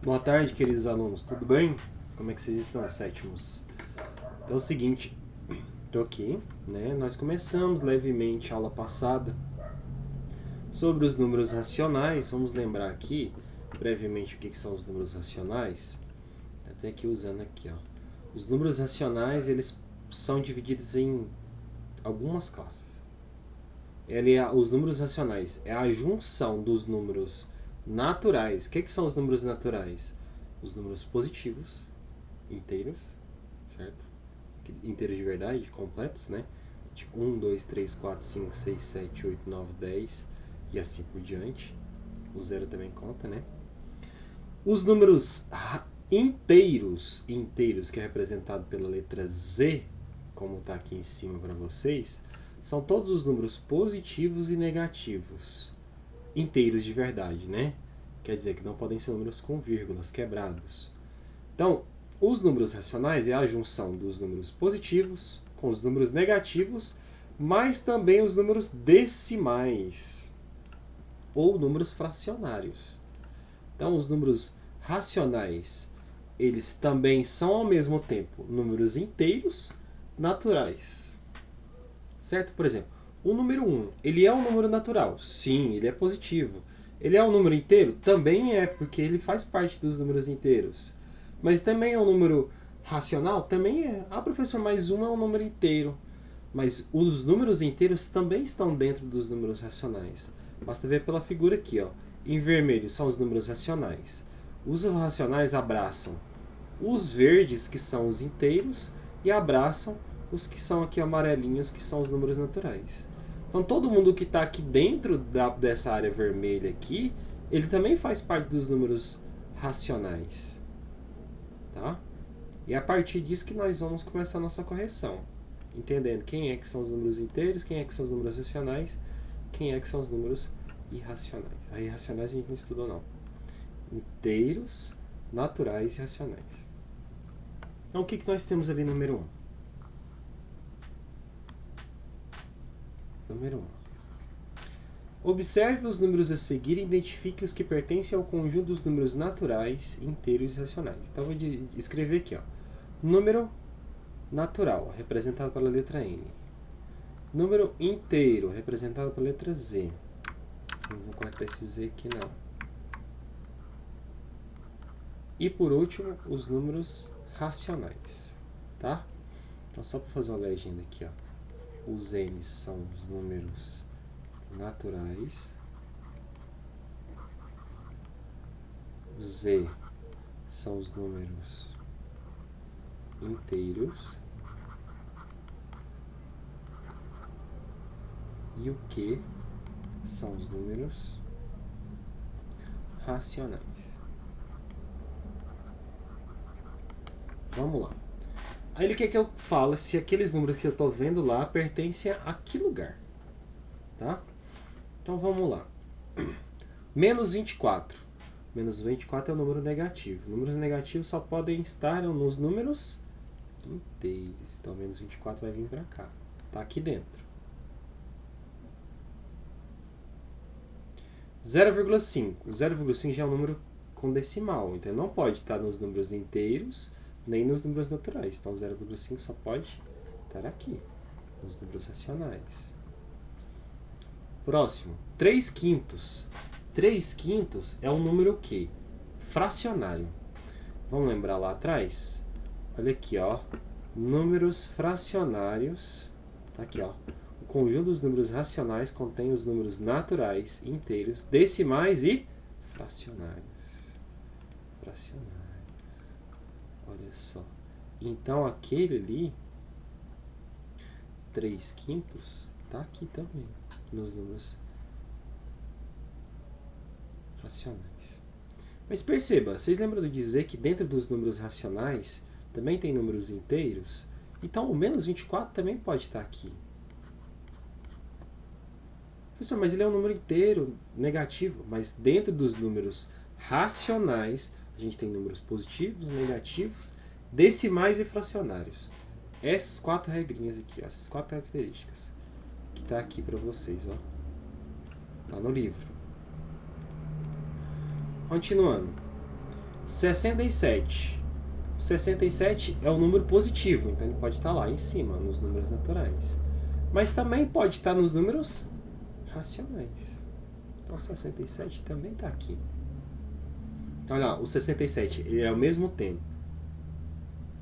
Boa tarde, queridos alunos, tudo bem? Como é que vocês estão, sétimos? Então é o seguinte, estou aqui, né? Nós começamos levemente a aula passada sobre os números racionais. Vamos lembrar aqui, brevemente, o que são os números racionais. Até aqui usando aqui, ó. Os números racionais, eles são divididos em algumas classes. Os números racionais é a junção dos números naturais. O que são os números naturais? Os números positivos, inteiros, certo? Inteiros de verdade, completos, né? Tipo 1, 2, 3, 4, 5, 6, 7, 8, 9, 10 e assim por diante. O zero também conta, né? Os números inteiros, que é representado pela letra Z, como está aqui em cima para vocês, são todos os números positivos e negativos, inteiros de verdade, né? Quer dizer que não podem ser números com vírgulas, quebrados. Então, os números racionais é a junção dos números positivos com os números negativos, mas também os números decimais ou números fracionários. Então, os números racionais, eles também são ao mesmo tempo números inteiros naturais. Certo? Por exemplo, o número 1, ele é um número natural? Sim, ele é positivo. Ele é um número inteiro? Também é, porque ele faz parte dos números inteiros. Mas também é um número racional? Também é. Ah, professor, mas 1 é um número inteiro. Mas os números inteiros também estão dentro dos números racionais. Basta ver pela figura aqui, ó. Em vermelho são os números racionais. Os racionais abraçam os verdes, que são os inteiros, e abraçam os que são aqui amarelinhos, que são os números naturais. Então todo mundo que está aqui dentro dessa área vermelha aqui, ele também faz parte dos números racionais. Tá? E é a partir disso que nós vamos começar a nossa correção. Entendendo quem é que são os números inteiros, quem é que são os números racionais, quem é que são os números irracionais. A irracionais a gente não estudou não. Inteiros, naturais e racionais. Então o que nós temos ali no número 1? Número 1. Observe os números a seguir e identifique os que pertencem ao conjunto dos números naturais, inteiros e racionais. Então, vou escrever aqui, ó. Número natural, representado pela letra N. Número inteiro, representado pela letra Z. Não vou cortar esse Z aqui, não. E, por último, os números racionais. Tá? Então, só para fazer uma legenda aqui, ó. Os N são os números naturais. Z são os números inteiros. E o Q são os números racionais. Vamos lá. Aí ele quer que eu fale se aqueles números que eu estou vendo lá pertencem a que lugar. Tá? Então vamos lá. Menos 24. Menos 24 é um número negativo. Números negativos só podem estar nos números inteiros. Então menos 24 vai vir para cá. Está aqui dentro. 0,5. O 0,5 já é um número com decimal. Então não pode estar nos números inteiros nem nos números naturais. Então 0,5 só pode estar aqui, nos números racionais. Próximo, 3 quintos. 3 quintos é um número que? Fracionário. Vamos lembrar lá atrás? Olha aqui, ó. Números fracionários. Tá aqui, ó. O conjunto dos números racionais contém os números naturais, inteiros, decimais e fracionários. Fracionários. Olha só. Então aquele ali, 3 quintos, tá aqui também, nos números racionais. Mas perceba, vocês lembram de dizer que dentro dos números racionais também tem números inteiros? Então o menos 24 também pode estar aqui. Professor, mas ele é um número inteiro, negativo. Mas dentro dos números racionais, a gente tem números positivos, negativos, decimais e fracionários. Essas 4 regrinhas aqui, ó, essas 4 características que está aqui para vocês, ó, lá no livro. Continuando. 67. 67 é um número positivo, então ele pode estar lá em cima, nos números naturais. Mas também pode estar nos números racionais. Então 67 também está aqui. Então olha lá, o 67 ele é ao mesmo tempo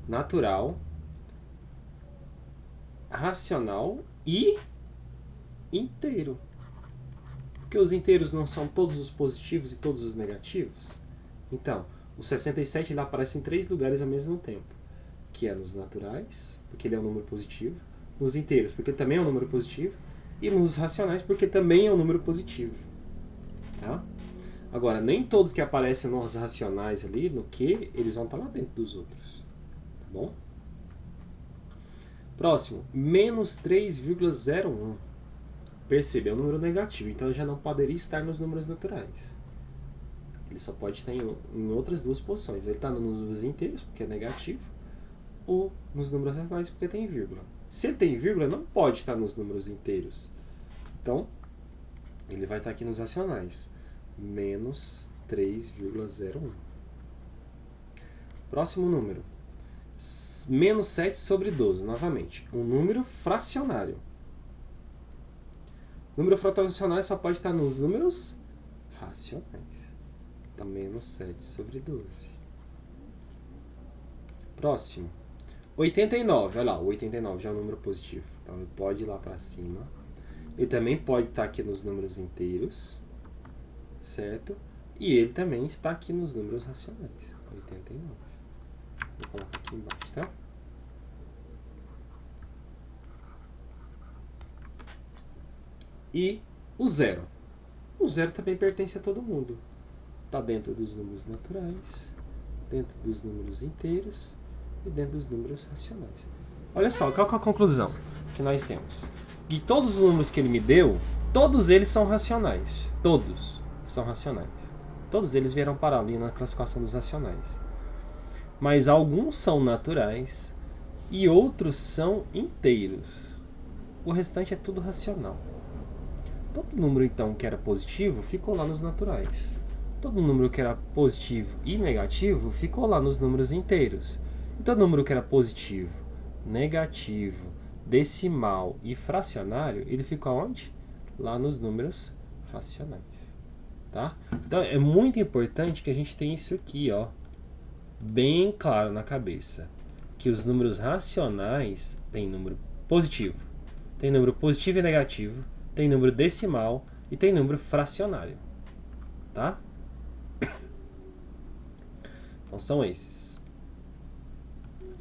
natural, racional e inteiro. Porque os inteiros não são todos os positivos e todos os negativos. Então, o 67 ele aparece em 3 lugares ao mesmo tempo. Que é nos naturais, porque ele é um número positivo. Nos inteiros, porque ele também é um número positivo. E nos racionais, porque também é um número positivo. Tá? Agora, nem todos que aparecem nos racionais ali, no Q, eles vão estar lá dentro dos outros. Tá bom? Próximo, menos 3,01. Perceba, é um número negativo, então ele já não poderia estar nos números naturais. Ele só pode estar em outras duas posições. Ele está nos números inteiros, porque é negativo, ou nos números racionais, porque tem vírgula. Se ele tem vírgula, não pode estar nos números inteiros. Então, ele vai estar aqui nos racionais. Menos 3,01. Próximo número. Menos 7 sobre 12, novamente. Um número fracionário. Número fracionário só pode estar nos números racionais. Então, menos 7 sobre 12. Próximo. 89. Olha lá, o 89 já é um número positivo. Então, ele pode ir lá para cima. Ele também pode estar aqui nos números inteiros. Certo? E ele também está aqui nos números racionais. 89. Vou colocar aqui embaixo, tá? E o zero. O zero também pertence a todo mundo. Está dentro dos números naturais, dentro dos números inteiros e dentro dos números racionais. Olha só, qual que é a conclusão que nós temos? De todos os números que ele me deu, todos eles são racionais. Todos são racionais. Todos eles vieram parar ali na classificação dos racionais. Mas alguns são naturais e outros são inteiros. O restante é tudo racional. Todo número, então, que era positivo, ficou lá nos naturais. Todo número que era positivo e negativo, ficou lá nos números inteiros. E todo número que era positivo, negativo, decimal e fracionário, ele ficou onde? Lá nos números racionais. Tá? Então, é muito importante que a gente tenha isso aqui, ó, bem claro na cabeça. Que os números racionais têm número positivo. Tem número positivo e negativo. Tem número decimal e tem número fracionário. Tá? Então são esses.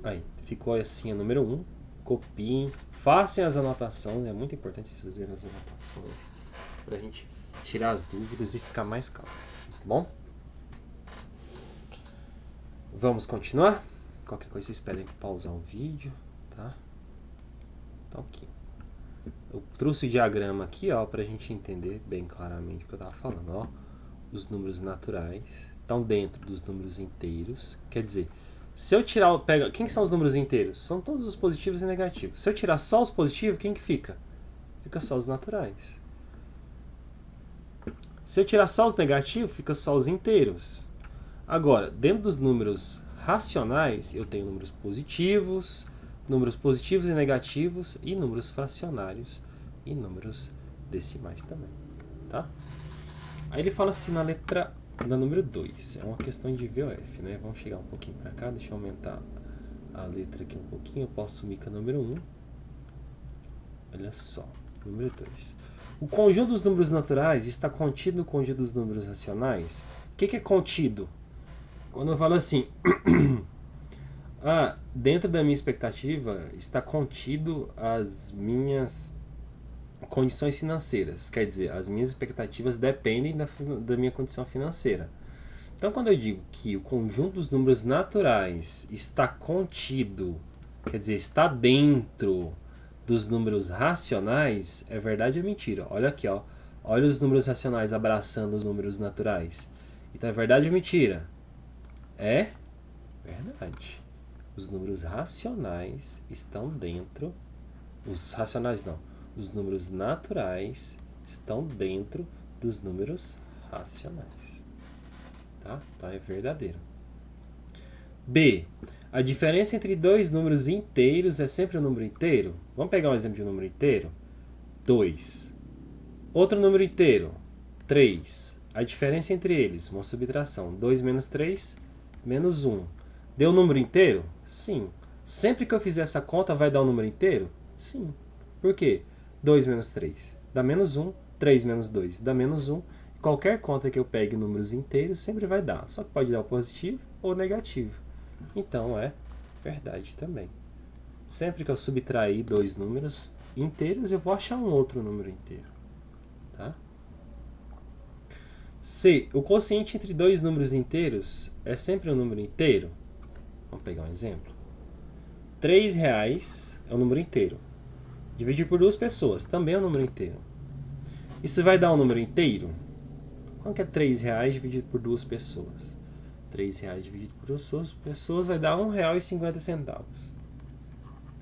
Aí, ficou assim a número 1. Copiem, façam as anotações. É muito importante vocês fazerem as anotações pra gente tirar as dúvidas e ficar mais calmo. Tá bom? Vamos continuar? Qualquer coisa vocês pedem para pausar o vídeo, tá? Tá ok. Eu trouxe o diagrama aqui, ó, pra gente entender bem claramente o que eu tava falando, ó. Os números naturais estão dentro dos números inteiros. Quer dizer, se eu tirar, quem que são os números inteiros? São todos os positivos e negativos. Se eu tirar só os positivos, quem que fica? Fica só os naturais. Se eu tirar só os negativos, fica só os inteiros. Agora, dentro dos números racionais, eu tenho números positivos e negativos, e números fracionários e números decimais também, tá? Aí ele fala assim na letra da número 2, é uma questão de VOF, né? Vamos chegar um pouquinho para cá, deixa eu aumentar a letra aqui um pouquinho, eu posso sumir com a número 1. Olha só, número 2. O conjunto dos números naturais está contido no conjunto dos números racionais. O que é contido? Quando eu falo assim, dentro da minha expectativa está contido as minhas condições financeiras. Quer dizer, as minhas expectativas dependem da minha condição financeira. Então, quando eu digo que o conjunto dos números naturais está contido, quer dizer, está dentro dos números racionais, é verdade ou mentira? Olha aqui, ó. Olha os números racionais abraçando os números naturais. Então, é verdade ou mentira? É verdade. Os números racionais estão dentro. Os racionais não. Os números naturais estão dentro dos números racionais. Tá? Então é verdadeiro. B. A diferença entre dois números inteiros é sempre um número inteiro? Vamos pegar um exemplo de um número inteiro? 2. Outro número inteiro? 3. A diferença entre eles, uma subtração. 2 menos 3, menos 1. Deu um número inteiro? Sim. Sempre que eu fizer essa conta, vai dar um número inteiro? Sim. Por quê? 2 menos 3 dá menos 1. 3 menos 2 dá menos 1. Qualquer conta que eu pegue números inteiros sempre vai dar. Só que pode dar o positivo ou negativo. Então é verdade também. Sempre que eu subtrair dois números inteiros, eu vou achar um outro número inteiro. Tá? C. O quociente entre dois números inteiros é sempre um número inteiro? Vamos pegar um exemplo. R$3 é um número inteiro. Dividir por duas pessoas também é um número inteiro. Isso vai dar um número inteiro? Quanto que é R$3 dividido por duas pessoas? R$3 dividido por duas pessoas vai dar R$1,50.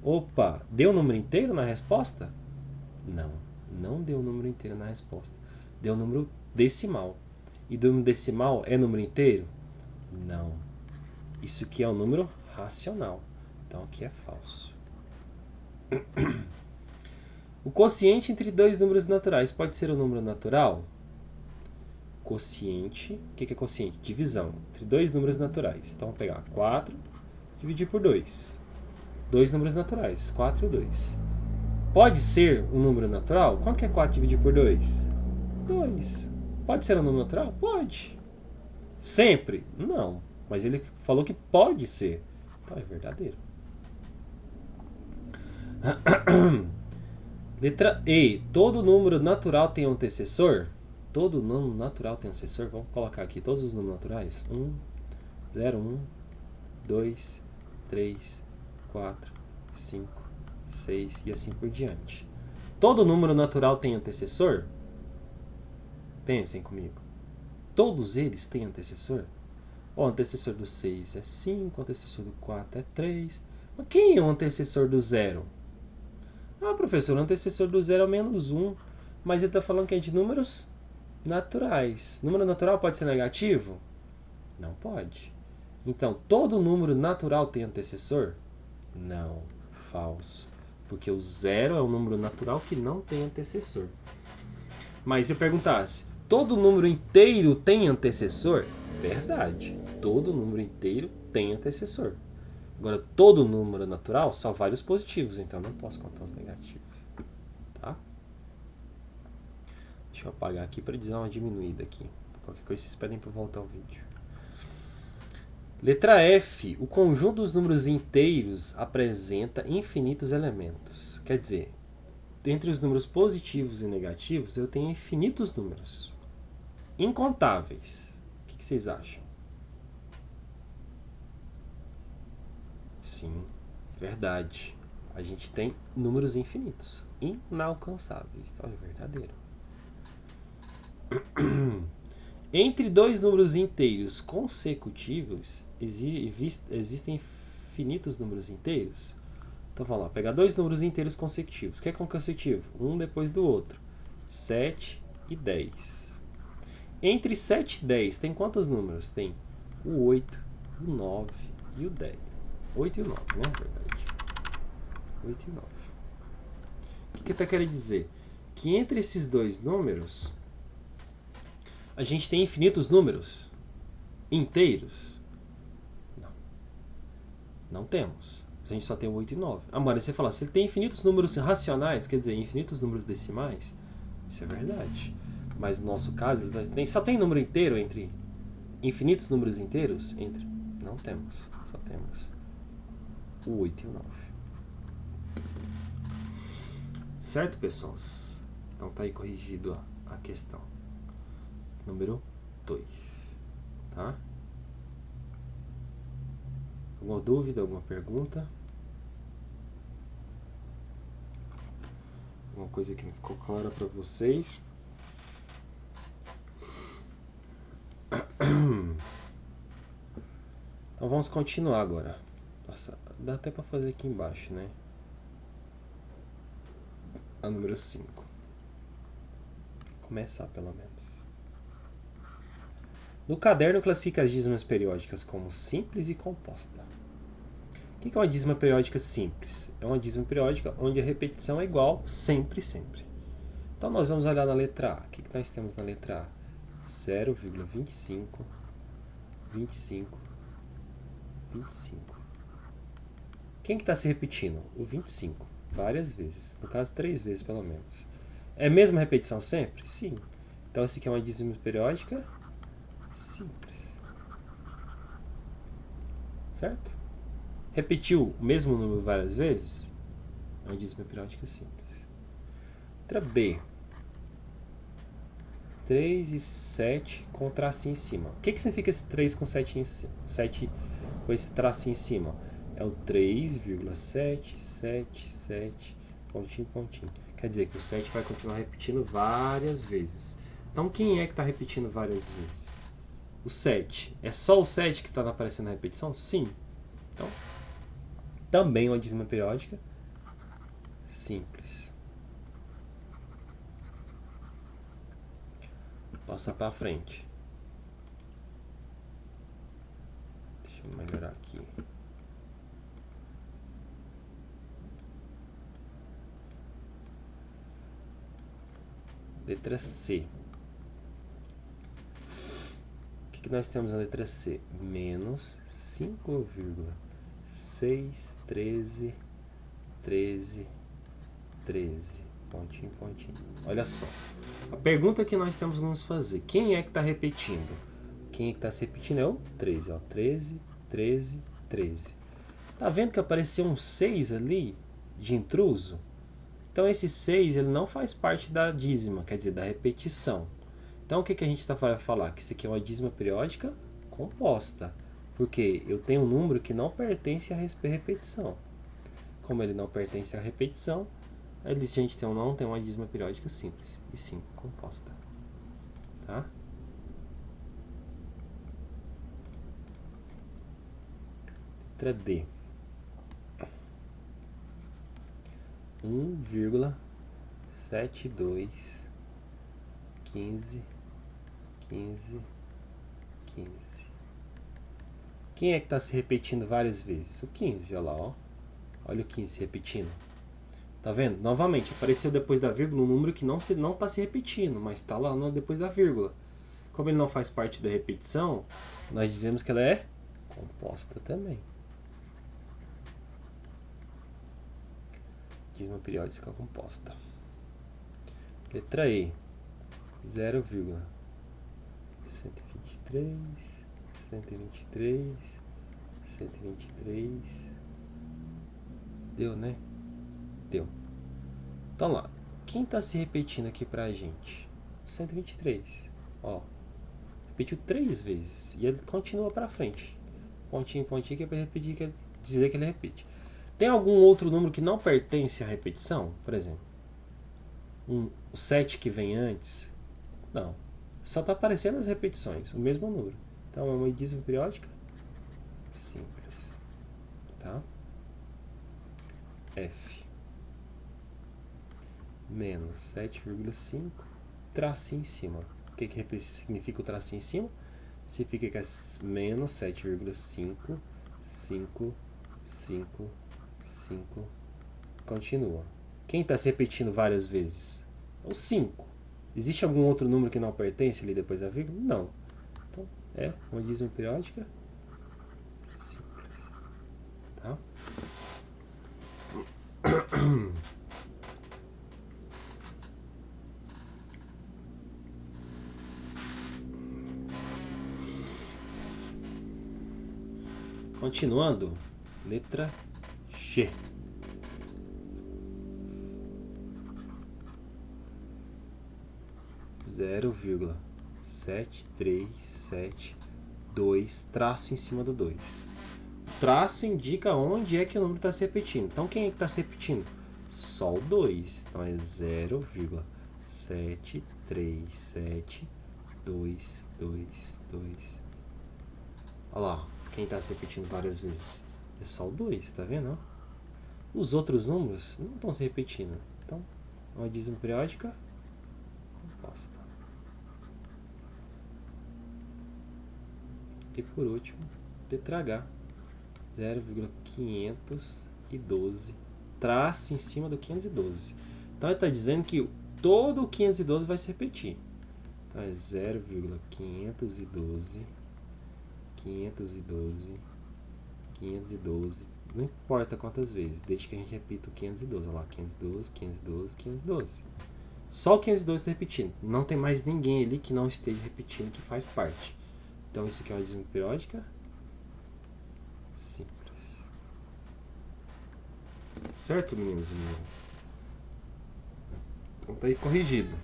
Opa, deu um número inteiro na resposta? Não, não deu um número inteiro na resposta. Deu um número decimal. E do número decimal é número inteiro? Não. Isso aqui é um número racional. Então aqui é falso. O quociente entre dois números naturais pode ser um número natural? Quociente, o que é quociente? Divisão entre dois números naturais. Então vamos pegar 4, dividir por 2. Dois números naturais, 4 e 2. Pode ser um número natural? Quanto que é 4 dividido por 2? 2. Pode ser um número natural? Pode. Sempre? Não. Mas ele falou que pode ser. Então é verdadeiro. Letra E. Todo número natural tem um antecessor? Todo número natural tem um antecessor? Vamos colocar aqui todos os números naturais. 1, 0, 1, 2, 3, 4, 5, 6 e assim por diante. Todo número natural tem antecessor? Pensem comigo. Todos eles têm antecessor? O antecessor do 6 é 5, o antecessor do 4 é 3. Mas quem é o antecessor do 0? Ah, professor, o antecessor do 0 é o menos 1. Mas ele está falando que é de números naturais. Número natural pode ser negativo? Não pode. Então, todo número natural tem antecessor? Não, falso. Porque o 0 é um número natural que não tem antecessor. Mas se eu perguntasse, todo número inteiro tem antecessor? Verdade. Todo número inteiro tem antecessor. Agora, todo número natural só vale os positivos, então não posso contar os negativos. Tá? Deixa eu apagar aqui para dizer uma diminuída aqui. Qualquer coisa vocês pedem para voltar ao vídeo. Letra F. O conjunto dos números inteiros apresenta infinitos elementos. Quer dizer, entre os números positivos e negativos, eu tenho infinitos números. Incontáveis. O que vocês acham? Sim, verdade. A gente tem números infinitos, inalcançáveis. Então é verdadeiro. Entre dois números inteiros consecutivos, existem infinitos números inteiros? Então vamos lá, pegar dois números inteiros consecutivos. O que é consecutivo? Um depois do outro. 7 e 10. Entre 7 e 10 tem quantos números? Tem o 8, o 9 e o 10. 8 e o 9, né? Verdade. 8 e 9. O que está querendo dizer? Que entre esses dois números, a gente tem infinitos números inteiros? Não. Não temos. A gente só tem 8 e 9. Agora, você fala, se ele tem infinitos números racionais, quer dizer, infinitos números decimais, isso é verdade. Mas no nosso caso, ele só tem número inteiro entre infinitos números inteiros? Não temos. Só temos o 8 e o 9. Certo, pessoas? Então tá aí corrigido a questão. Número 2. Tá? Alguma dúvida, alguma pergunta? Alguma coisa que não ficou clara para vocês? Então vamos continuar agora. Dá até para fazer aqui embaixo, né? A número 5. Começar pelo menos. No caderno classifica as dízimas periódicas como simples e composta. O que é uma dízima periódica simples? É uma dízima periódica onde a repetição é igual sempre, sempre. Então nós vamos olhar na letra A. O que nós temos na letra A? 0,25, 25, 25. Quem que está se repetindo? O 25, várias vezes. No caso, 3 vezes pelo menos. É a mesma repetição sempre? Sim. Então esse aqui é uma dízima periódica simples. Certo? Repetiu o mesmo número várias vezes? É uma dízima periódica simples. Letra B. 3 e 7 com tracinho em cima. O que significa esse 3 com 7 com esse tracinho em cima? É o 3,777, pontinho, pontinho. Quer dizer que o 7 vai continuar repetindo várias vezes. Então quem é que está repetindo várias vezes? O 7. É só o 7 que está aparecendo na repetição? Sim. Então, também uma dízima periódica simples. Passa para frente. Deixa eu melhorar aqui. Letra C. O que nós temos na letra C? Menos 5,613, 13, 13. Pontinho, pontinho. Olha só. A pergunta que nós temos que nos fazer. Quem é que está repetindo? Quem é que está se repetindo é o 13. Ó. 13, 13, 13. Tá vendo que apareceu um 6 ali de intruso? Então esse 6 ele não faz parte da dízima, quer dizer, da repetição. Então o que a gente vai falar? Que isso aqui é uma dízima periódica composta. Porque eu tenho um número que não pertence à repetição. Como ele não pertence à repetição, a gente não tem uma dízima periódica simples, e sim composta. Tá? Letra D. 1,72, 15, 15, 15. Quem é que está se repetindo várias vezes? O 15, olha lá, ó. Olha o 15 se repetindo. Tá vendo? Novamente, apareceu depois da vírgula um número que não está se repetindo, mas está lá depois da vírgula. Como ele não faz parte da repetição, nós dizemos que ela é composta também. Dízima periódica composta. Letra E. 0,123, 123, 123. Deu, né? Deu. Então lá. Quem está se repetindo aqui pra gente? 123. Ó. Repetiu 3 vezes. E ele continua pra frente. Pontinho, pontinho, que é pra repetir, quer dizer que ele repete. Tem algum outro número que não pertence à repetição? Por exemplo, o 7 que vem antes? Não. Só está aparecendo as repetições, o mesmo número. Então é uma dízima periódica simples. Tá? F. Menos 7,5, tracinho em cima. O que significa o tracinho em cima? Significa que é menos 7,5, 5, 5, 5. Continua. Quem está se repetindo várias vezes? O 5. Existe algum outro número que não pertence ali depois da vírgula? Não. Então, é uma dízima periódica simples. Tá? Continuando, letra G. Zero vírgula 7372, traço em cima do 2. O traço indica onde é que o número está se repetindo. Então quem é que está se repetindo? Só o 2. Então é 0,737222. Olha lá, quem está se repetindo várias vezes? É só o 2, tá vendo? Os outros números não estão se repetindo. Então, é uma dízima periódica composta. E por último, letra H, 0,512, traço em cima do 512. Então ele está dizendo que todo o 512 vai se repetir. Então é 0,512, 512, 512, não importa quantas vezes, desde que a gente repita o 512. Olha lá, 512, 512, 512. Só o 512 está repetindo. Não tem mais ninguém ali que não esteja repetindo, que faz parte. Então isso aqui é uma dízima periódica simples. Certo, meninos e meninas? Então tá aí corrigido.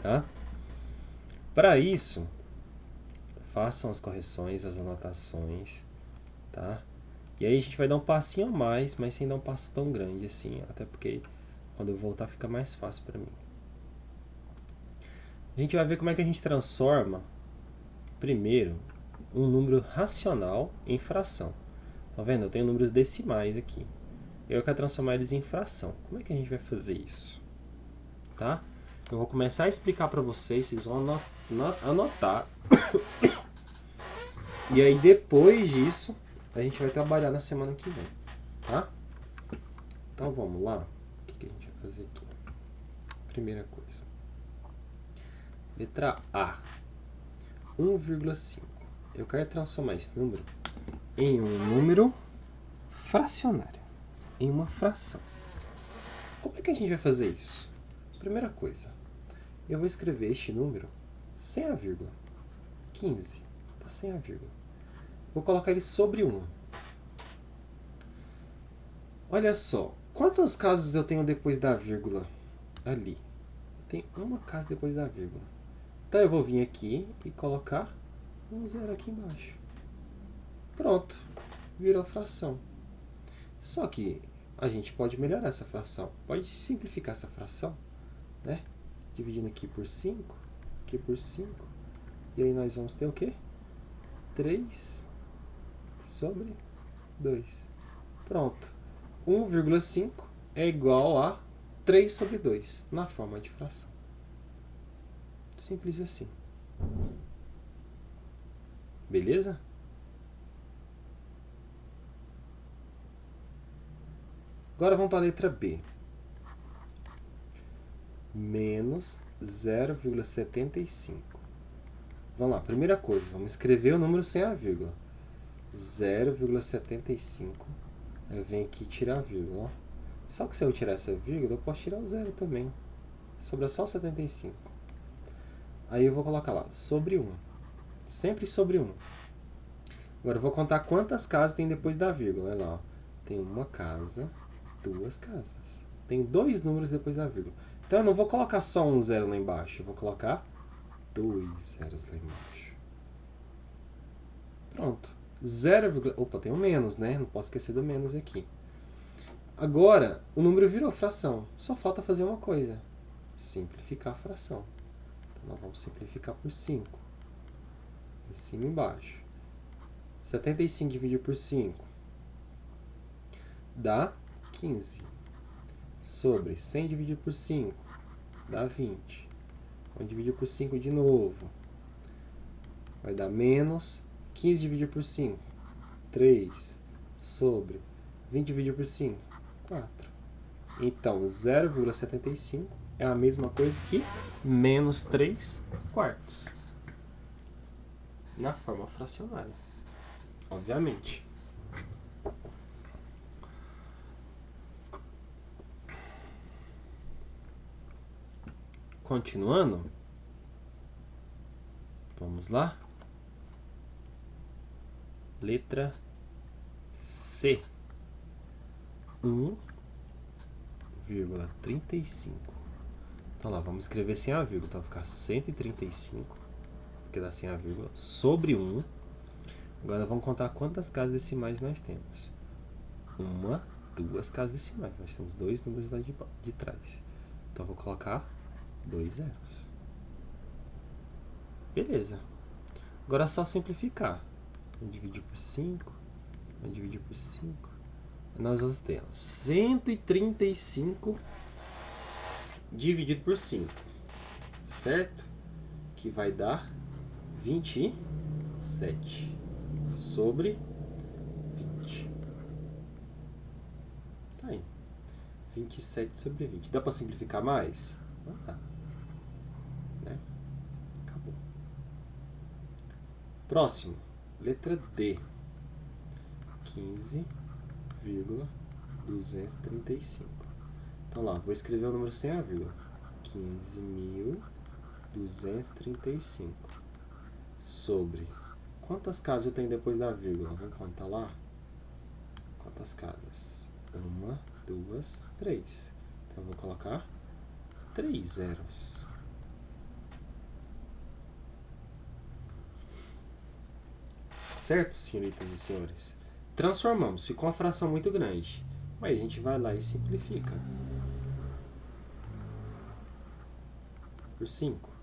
Tá? Para isso, façam as correções, as anotações, tá? E aí a gente vai dar um passinho a mais, mas sem dar um passo tão grande assim, até porque quando eu voltar fica mais fácil para mim. A gente vai ver como é que a gente transforma, primeiro, um número racional em fração. Tá vendo? Eu tenho números decimais aqui. Eu quero transformar eles em fração. Como é que a gente vai fazer isso? Tá? Eu vou começar a explicar para vocês, vocês vão anotar. E aí depois disso, a gente vai trabalhar na semana que vem. Tá? Então vamos lá. O que a gente vai fazer aqui? Primeira coisa. Letra A. 1,5. Eu quero transformar esse número em um número fracionário. Em uma fração. Como é que a gente vai fazer isso? Primeira coisa. Eu vou escrever este número sem a vírgula. 15. Tá sem a vírgula. Vou colocar ele sobre 1. Olha só. Quantas casas eu tenho depois da vírgula? Ali. Tem uma casa depois da vírgula. Então eu vou vir aqui e colocar um zero aqui embaixo. Pronto. Virou fração. Só que a gente pode melhorar essa fração. Pode simplificar essa fração, né? Dividindo aqui por 5, aqui por 5. E aí nós vamos ter o quê? 3 sobre 2. Pronto. 1,5 é igual a 3 sobre 2, na forma de fração. Simples assim. Beleza? Agora vamos para a letra B. Menos 0,75. Vamos lá, primeira coisa, vamos escrever o número sem a vírgula. 0,75. Eu venho aqui tirar a vírgula. Ó. Só que se eu tirar essa vírgula, eu posso tirar o zero também. Sobra só o 75. Aí eu vou colocar lá, sobre 1. Sempre sobre 1. Agora eu vou contar quantas casas tem depois da vírgula. Olha lá, ó. Tem uma casa, duas casas. Tem dois números depois da vírgula. Então eu não vou colocar só um zero lá embaixo. Eu vou colocar 2 zeros lá embaixo. Pronto. 0, opa, tem um menos, né? Não posso esquecer do menos aqui. Agora, o número virou fração. Só falta fazer uma coisa. Simplificar a fração. Então nós vamos simplificar por 5. Em cima e embaixo. 75 dividido por 5 dá 15. Sobre 100 dividido por 5 dá 20. Vamos dividir por 5 de novo. Vai dar menos 15 dividido por 5. 3. Sobre 20 dividido por 5. 4. Então, 0,75 é a mesma coisa que menos 3 quartos. Na forma fracionária. Obviamente. Continuando. Vamos lá. Letra C. 1,35. Então lá, vamos escrever sem a vírgula. Então vai ficar 135, porque dá sem a vírgula, sobre 1. Agora vamos contar quantas casas decimais nós temos. Duas casas decimais. Nós temos dois números lá de trás. Então eu vou colocar 2 zeros. Beleza. Agora é só simplificar. Vamos dividir por 5. Vamos dividir por 5. Nós vamos ter 135 dividido por 5. Certo? Que vai dar 27. 7 sobre 20. Tá aí. 27 sobre 20. Dá para simplificar mais? Não dá. Né? Acabou. Próximo. Letra D. 15,235. Então lá, vou escrever o número sem a vírgula. 15.235 sobre... Quantas casas eu tenho depois da vírgula? Vamos contar lá? Quantas casas? 1, 2, 3. Então eu vou colocar 3 zeros. Certo, senhoritas e senhores? Transformamos. Ficou uma fração muito grande. Mas a gente vai lá e simplifica. Por 5.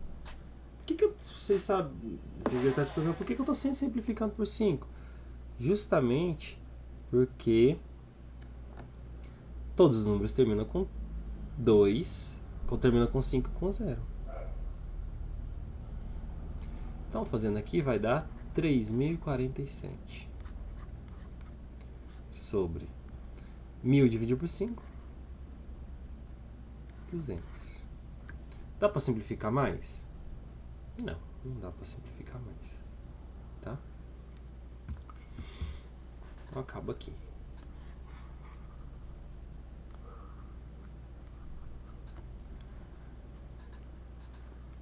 Por que vocês sabem, esses detalhes, por que eu estou sempre simplificando por 5? Justamente porque todos os números terminam com 2, terminam com 5 com 0. Então, fazendo aqui, vai dar 3.047 sobre 1.000 dividido por 5, 200. Dá para simplificar mais? Não, não dá para simplificar mais, tá? Então acaba aqui.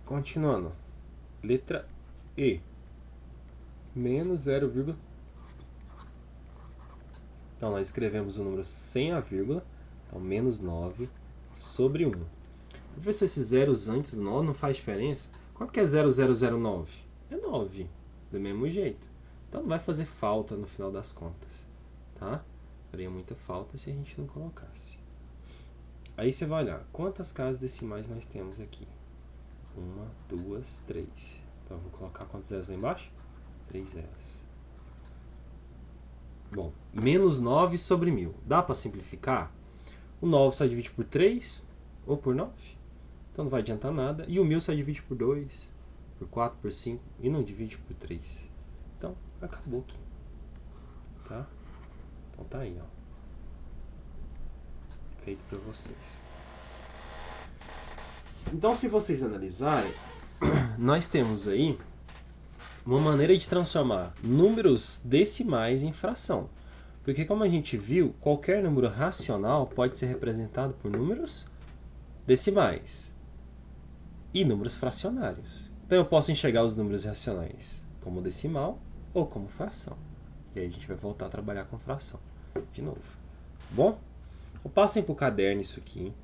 Continuando. Letra E. Menos 0, então nós escrevemos o número sem a vírgula. Então menos 9 sobre 1. Professor, esses zeros antes do 9 não faz diferença? Quanto que é 0009? É 9, do mesmo jeito. Então não vai fazer falta no final das contas, tá? Faria muita falta se a gente não colocasse. Aí você vai olhar, quantas casas decimais nós temos aqui? 1, 2, 3. Então eu vou colocar quantos zeros lá embaixo? 3 zeros. Bom, menos 9 sobre 1.000. Dá para simplificar? O 9 só divide por 3 ou por 9. Então não vai adiantar nada. E o 1.000 só divide por 2, por 4, por 5 e não divide por 3. Então, acabou aqui. Tá? Então tá aí, ó. Feito para vocês. Então, se vocês analisarem, nós temos aí uma maneira de transformar números decimais em fração. Porque, como a gente viu, qualquer número racional pode ser representado por números decimais e números fracionários. Então, eu posso enxergar os números racionais como decimal ou como fração. E aí a gente vai voltar a trabalhar com fração de novo. Bom, então passem para o caderno isso aqui.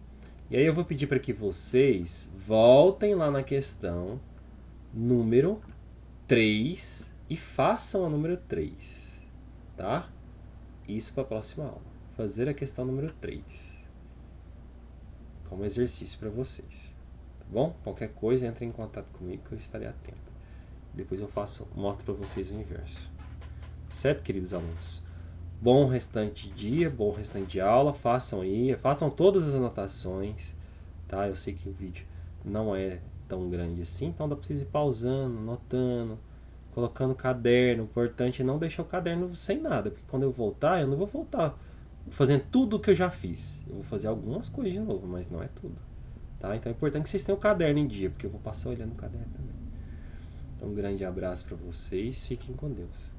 E aí eu vou pedir para que vocês voltem lá na questão número 3 e façam a número 3, tá? Isso para a próxima aula. Fazer a questão número 3 como exercício para vocês, tá bom? Qualquer coisa, entre em contato comigo que eu estarei atento. Depois eu mostro para vocês o inverso. Certo, queridos alunos? Bom restante de dia, bom restante de aula. Façam aí, façam todas as anotações, tá? Eu sei que o vídeo não é tão grande assim, então dá para vocês ir pausando, anotando, colocando caderno. O importante é não deixar o caderno sem nada, porque quando eu voltar, eu não vou voltar fazendo tudo o que eu já fiz. Eu vou fazer algumas coisas de novo, mas não é tudo, tá? Então é importante que vocês tenham o caderno em dia, porque eu vou passar olhando o caderno também. Então, um grande abraço para vocês, fiquem com Deus.